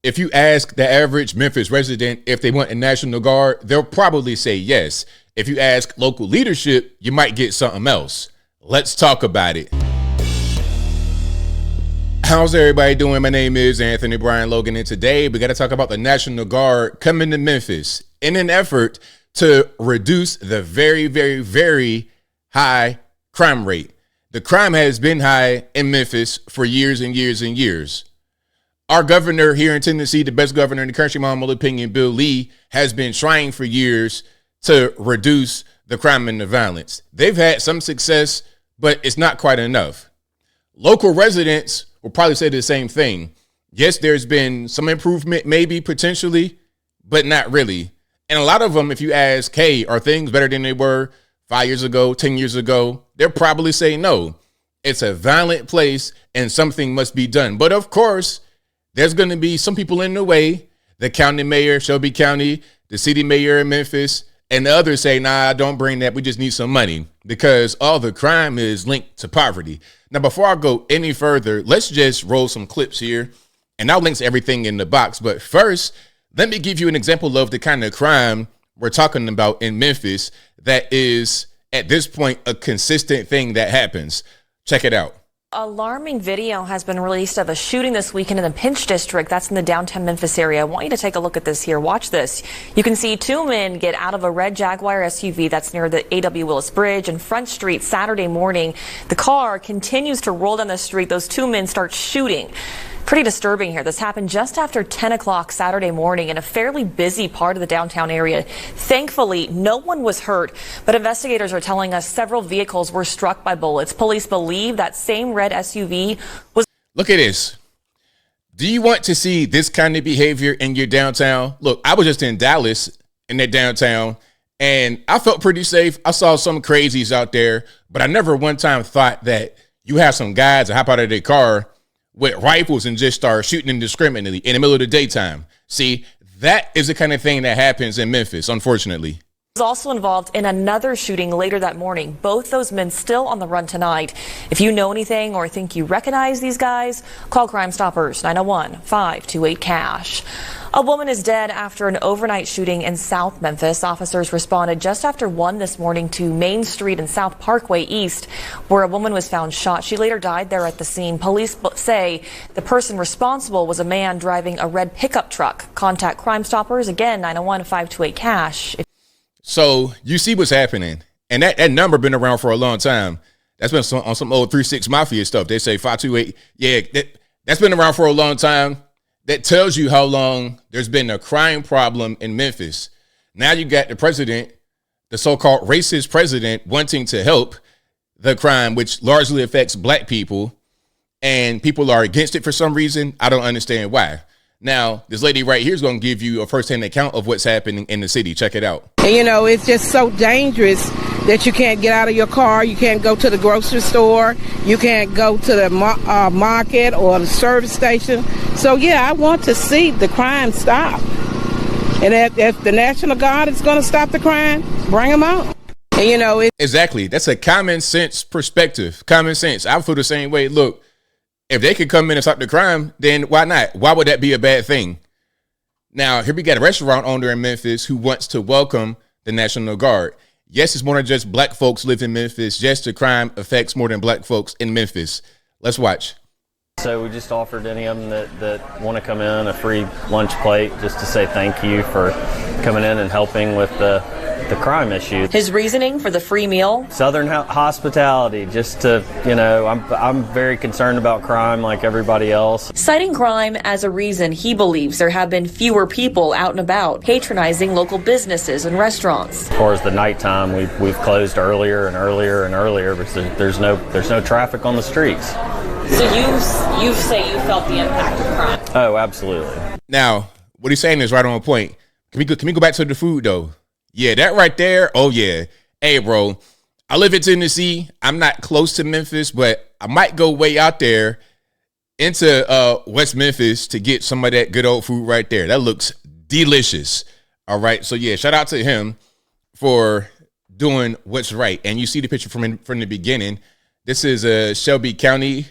If you ask the average Memphis resident if they want a National Guard, they'll probably say yes. If you ask local leadership, you might get something else. Let's talk about it. How's everybody doing? My name is Anthony Brian Logan, and today we got to talk about the National Guard coming to Memphis in an effort to reduce the very, very, very high crime rate. The crime has been high in Memphis for years and years and years. Our governor here in Tennessee, the best governor in the country, my humble opinion, Bill Lee, has been trying for years to reduce the crime and the violence. They've had some success, but it's not quite enough. Local residents will probably say the same thing. Yes, there's been some improvement, maybe potentially, but not really. And a lot of them, if you ask, hey, are things better than they were 5 years ago, 10 years ago? They'll probably say no. It's a violent place and something must be done. But of course, there's going to be some people in the way. The county mayor, Shelby County, the city mayor in Memphis, and the others say, nah, don't bring that. We just need some money because all the crime is linked to poverty. Now, before I go any further, let's just roll some clips here, and I'll link to everything in the box. But first, let me give you an example of the kind of crime we're talking about in Memphis that is, at this point, a consistent thing that happens. Check it out. Alarming video has been released of a shooting this weekend in the Pinch District. That's in the downtown Memphis area. I want you to take a look at this here. Watch this. You can see two men get out of a red Jaguar SUV that's near the A.W. Willis Bridge and Front Street Saturday morning. The car continues to roll down the street. Those two men start shooting. Pretty disturbing here. This happened just after 10 o'clock Saturday morning in a fairly busy part of the downtown area. Thankfully, no one was hurt, but investigators are telling us several vehicles were struck by bullets. Police believe that same red SUV was... Look at this. Do you want to see this kind of behavior in your downtown? Look, I was just in Dallas in that downtown, and I felt pretty safe. I saw some crazies out there, but I never one time thought that you have some guys that hop out of their car with rifles and just start shooting indiscriminately in the middle of the daytime. See, that is the kind of thing that happens in Memphis, unfortunately. Was also involved in another shooting later that morning. Both those men still on the run tonight. If you know anything or think you recognize these guys, call Crime Stoppers 901-528-CASH. A woman is dead after an overnight shooting in South Memphis. Officers responded just after 1 this morning to Main Street and South Parkway East, where a woman was found shot. She later died there at the scene. Police say the person responsible was a man driving a red pickup truck. Contact Crime Stoppers, again, 901-528-CASH. So you see what's happening. And that number been around for a long time. That's been on some old 3-6 Mafia stuff. They say 528. Yeah, that's been around for a long time. That tells you how long there's been a crime problem in Memphis. Now you got the president, the so-called racist president, wanting to help the crime, which largely affects black people, and people are against it for some reason. I don't understand why. Now, this lady right here is going to give you a firsthand account of what's happening in the city. Check it out. And, you know, it's just so dangerous that you can't get out of your car. You can't go to the grocery store. You can't go to the market or the service station. So, yeah, I want to see the crime stop. And if the National Guard is going to stop the crime, bring them out. And, you know, exactly. That's a common sense perspective. Common sense. I feel the same way. Look, if they could come in and stop the crime, then why not? Why would that be a bad thing? Now, here we got a restaurant owner in Memphis who wants to welcome the National Guard. Yes, it's more than just black folks live in Memphis. Yes, the crime affects more than black folks in Memphis. Let's watch. So we just offered any of them that want to come in a free lunch plate just to say thank you for coming in and helping with the crime issue. His reasoning for the free meal? Southern hospitality, just to, you know, I'm very concerned about crime like everybody else. Citing crime as a reason, he believes there have been fewer people out and about patronizing local businesses and restaurants. As far as the nighttime, we've closed earlier and earlier and earlier because there's no traffic on the streets. So you say you felt the impact of crime? Oh, absolutely. Now, what he's saying is right on point. Can we go back to the food though? Yeah, that right there. Oh, yeah. Hey, bro, I live in Tennessee. I'm not close to Memphis, but I might go way out there into West Memphis to get some of that good old food right there. That looks delicious. All right. So, yeah, shout out to him for doing what's right. And you see the picture from the beginning. This is a Shelby County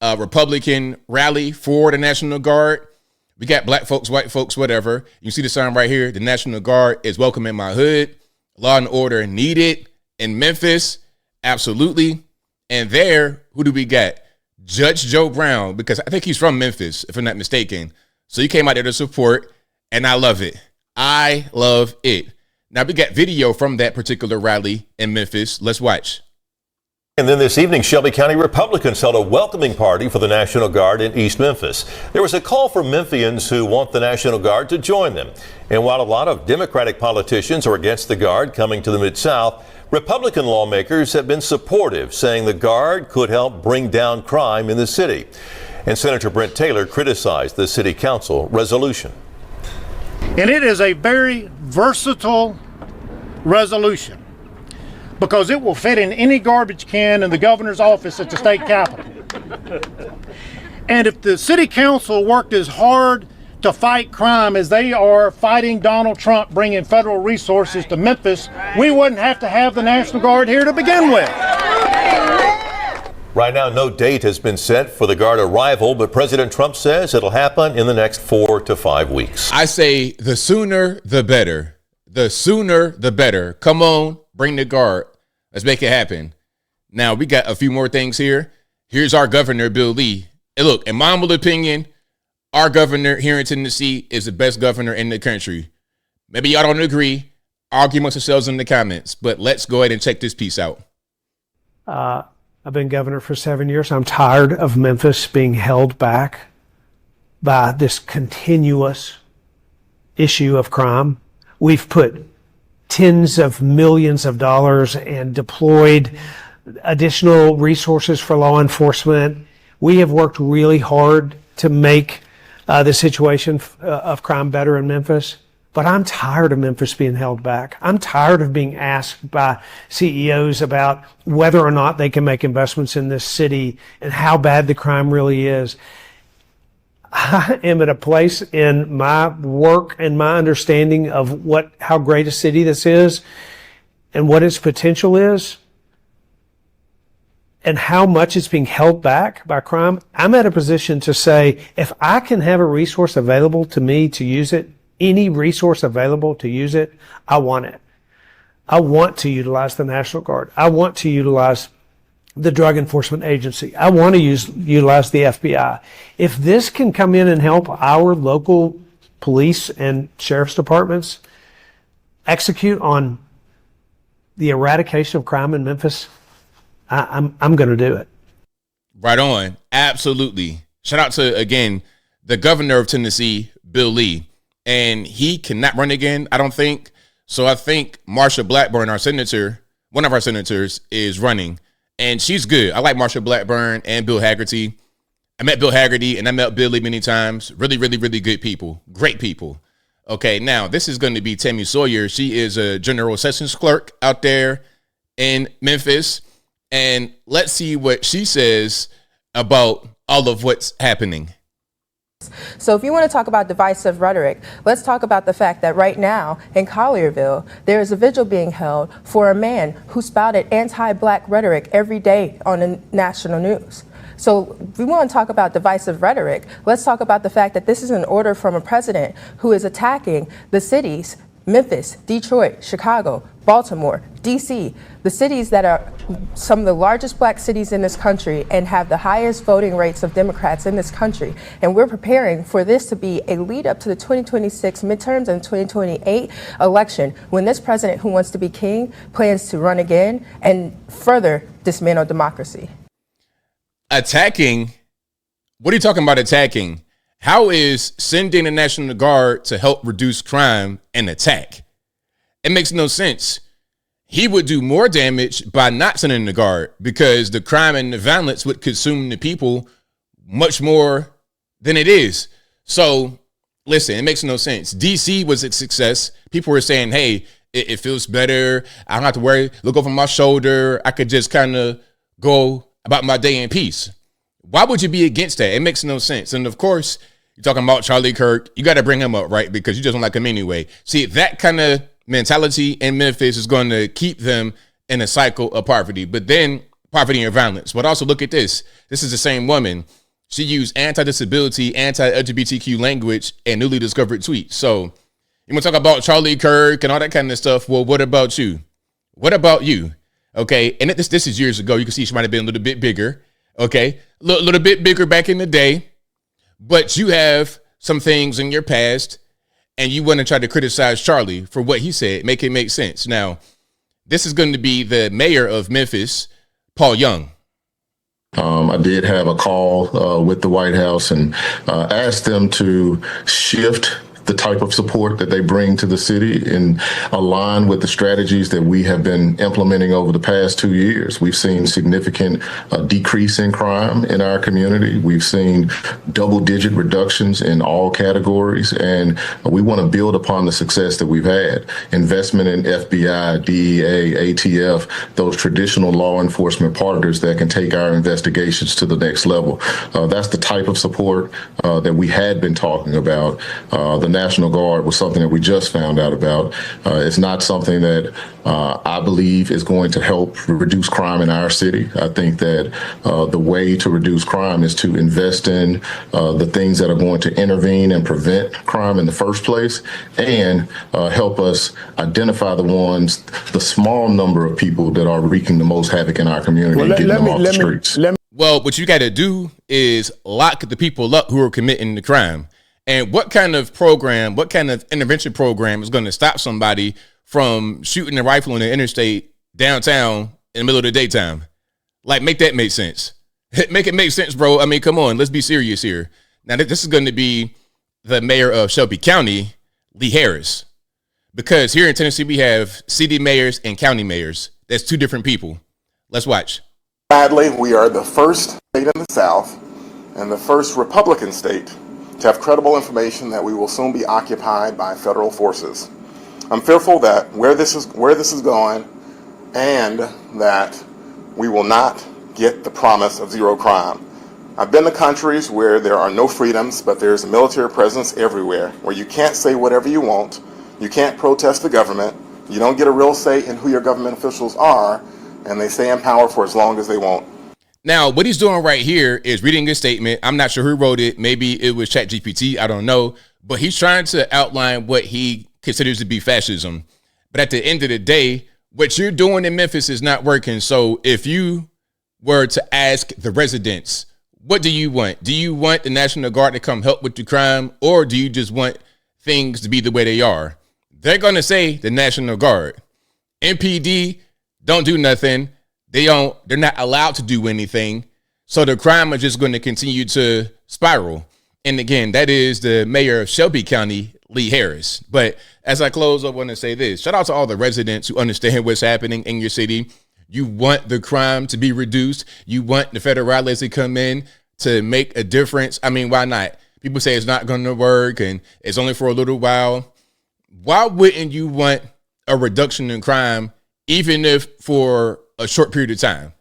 Republican rally for the National Guard. We got black folks, white folks, whatever. You see the sign right here. The National Guard is welcome in my hood. Law and order needed in Memphis. Absolutely. And there, who do we got? Judge Joe Brown, because I think he's from Memphis, if I'm not mistaken. So he came out there to support, and I love it. I love it. Now, we got video from that particular rally in Memphis. Let's watch. And then this evening, Shelby County Republicans held a welcoming party for the National Guard in East Memphis. There was a call for Memphians who want the National Guard to join them. And while a lot of Democratic politicians are against the Guard coming to the Mid-South, Republican lawmakers have been supportive, saying the Guard could help bring down crime in the city. And Senator Brent Taylor criticized the City Council resolution. And it is a very versatile resolution, because it will fit in any garbage can in the governor's office at the state capitol. And if the city council worked as hard to fight crime as they are fighting Donald Trump bringing federal resources to Memphis, we wouldn't have to have the National Guard here to begin with. Right now, no date has been set for the Guard arrival, but President Trump says it'll happen in the next 4 to 5 weeks. I say the sooner, the better. The sooner, the better. Come on, bring the Guard. Let's make it happen. Now, we got a few more things here. Here's our governor, Bill Lee. And look, in my humble opinion, our governor here in Tennessee is the best governor in the country. Maybe y'all don't agree. Argue amongst yourselves in the comments. But let's go ahead and check this piece out. I've been governor for 7 years. I'm tired of Memphis being held back by this continuous issue of crime. We've put tens of millions of dollars and deployed additional resources for law enforcement. We have worked really hard to make the situation of crime better in Memphis. But I'm tired of Memphis being held back. I'm tired of being asked by CEOs about whether or not they can make investments in this city and how bad the crime really is. I am at a place in my work and my understanding of how great a city this is and what its potential is and how much it's being held back by crime. I'm at a position to say, if I can have a resource available to me to use it, any resource available to use it, I want it. I want to utilize the National Guard. I want to utilize the Drug Enforcement Agency. I want to utilize the FBI. If this can come in and help our local police and sheriff's departments execute on the eradication of crime in Memphis, I'm going to do it. Right on. Absolutely. Shout out to, again, the governor of Tennessee, Bill Lee. And he cannot run again, I don't think. So I think Marsha Blackburn, our senator, one of our senators, is running. And she's good. I like Marsha Blackburn and Bill Haggerty. I met Bill Haggerty and I met Billy many times. Really, really, really good people. Great people. Okay, now this is going to be Tammy Sawyer. She is a general sessions clerk out there in Memphis. And let's see what she says about all of what's happening. So if you want to talk about divisive rhetoric, let's talk about the fact that right now in Collierville, there is a vigil being held for a man who spouted anti-black rhetoric every day on the national news. So if we want to talk about divisive rhetoric, let's talk about the fact that this is an order from a president who is attacking the cities, Memphis, Detroit, Chicago, Baltimore, D.C., the cities that are some of the largest black cities in this country and have the highest voting rates of Democrats in this country. And we're preparing for this to be a lead up to the 2026 midterms and 2028 election, when this president who wants to be king plans to run again and further dismantle democracy. Attacking? What are you talking about attacking? How is sending the National Guard to help reduce crime an attack? It makes no sense. He would do more damage by not sending the Guard, because the crime and the violence would consume the people much more than it is. So listen, it makes no sense. DC was a success. People were saying, hey, it feels better. I don't have to worry, look over my shoulder. I could just kind of go about my day in peace. Why would you be against that? It makes no sense. And of course, you're talking about Charlie Kirk. You got to bring him up, right? Because you just don't like him anyway. See, that kind of mentality in Memphis is going to keep them in a cycle of poverty, but then poverty and violence. But also look at this. This is the same woman She used anti-disability, anti-LGBTQ language and newly discovered tweets. So you want to talk about Charlie Kirk and all that kind of stuff. Well, what about you? What about you? Okay. And this is years ago. You can see she might have been a little bit bigger. Okay. A little bit bigger back in the day. But you have some things in your past and you want to try to criticize Charlie for what he said. Make it make sense. Now, this is going to be the mayor of Memphis, Paul Young. I did have a call with the White House and asked them to shift the type of support that they bring to the city and align with the strategies that we have been implementing over the past 2 years. We've seen significant decrease in crime in our community. We've seen double-digit reductions in all categories, and we want to build upon the success that we've had. Investment in FBI, DEA, ATF, those traditional law enforcement partners that can take our investigations to the next level. That's the type of support that we had been talking about. The National Guard was something that we just found out about. It's not something that I believe is going to help reduce crime in our city. I think that the way to reduce crime is to invest in the things that are going to intervene and prevent crime in the first place and help us identify the small number of people that are wreaking the most havoc in our community and getting them off the streets. Well, what you got to do is lock the people up who are committing the crime. And what kind of program, what kind of intervention program is going to stop somebody from shooting a rifle in the interstate downtown in the middle of the daytime? Like, make that make sense. Make it make sense, bro. I mean, come on, let's be serious here. Now, this is going to be the mayor of Shelby County, Lee Harris. Because here in Tennessee, we have city mayors and county mayors. That's two different people. Let's watch. Sadly, we are the first state in the South and the first Republican state to have credible information that we will soon be occupied by federal forces. I'm fearful that where this is going, and that we will not get the promise of zero crime. I've been to countries where there are no freedoms, but there's a military presence everywhere, where you can't say whatever you want, you can't protest the government, you don't get a real say in who your government officials are, and they stay in power for as long as they want. Now, what he's doing right here is reading a statement. I'm not sure who wrote it. Maybe it was ChatGPT. I don't know. But he's trying to outline what he considers to be fascism. But at the end of the day, what you're doing in Memphis is not working. So if you were to ask the residents, what do you want? Do you want the National Guard to come help with the crime? Or do you just want things to be the way they are? They're going to say the National Guard. MPD don't do nothing. They're not allowed to do anything. So the crime is just going to continue to spiral. And again, that is the mayor of Shelby County, Lee Harris. But as I close, I want to say this. Shout out to all the residents who understand what's happening in your city. You want the crime to be reduced. You want the federalists to come in to make a difference. I mean, why not? People say it's not going to work and it's only for a little while. Why wouldn't you want a reduction in crime, even if for a short period of time?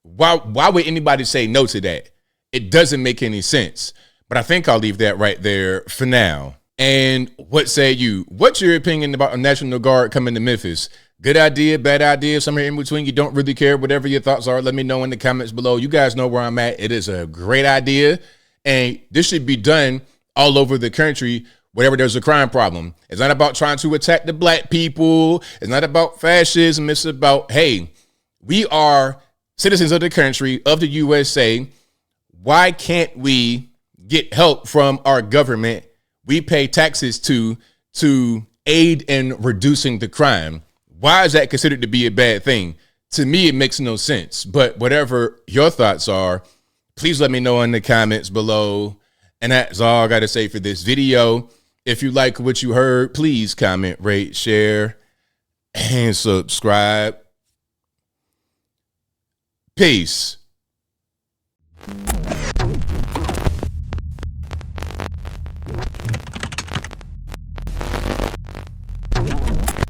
Why would anybody say no to that? It doesn't make any sense. But I think I'll leave that right there for now. And what say you? What's your opinion about a National Guard coming to Memphis? Good idea, bad idea, somewhere in between? You don't really care. Whatever your thoughts are, let me know in the comments below. You guys know where I'm at. It is a great idea. And this should be done all over the country whenever there's a crime problem. It's not about trying to attack the black people. It's not about fascism. It's about, hey, we are citizens of the country, of the USA. Why can't we get help from our government? We pay taxes to aid in reducing the crime. Why is that considered to be a bad thing? To me, it makes no sense. But whatever your thoughts are, please let me know in the comments below. And that's all I got to say for this video. If you like what you heard, please comment, rate, share, and subscribe. Peace.